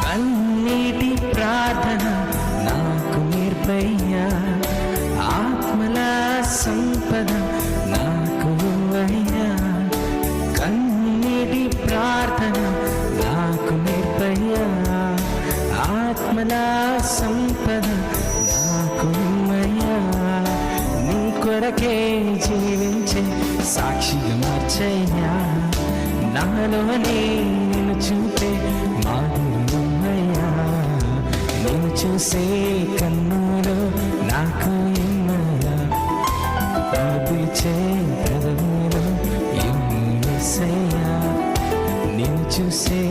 కన్నీటి ప్రార్థన నాకు నేర్పయ్యా, ఆత్మల సంపద నాకు అయ్యా. కన్నీటి ప్రార్థన నాకు నేర్పయ్యా, ఆత్మల సంపద నాకు అయ్యా. నీ కొరకే జీవించే సాక్షిగా మార్చయ్యా, నాలోనే నిన్ను చూపే మాధుర్యమయ్యా. నిన్ను చూసే కన్నులు నాకు ఎన్నయ్యా, పిలిచే పెదవులు ఎన్నయ్యా. నిన్ను చూసే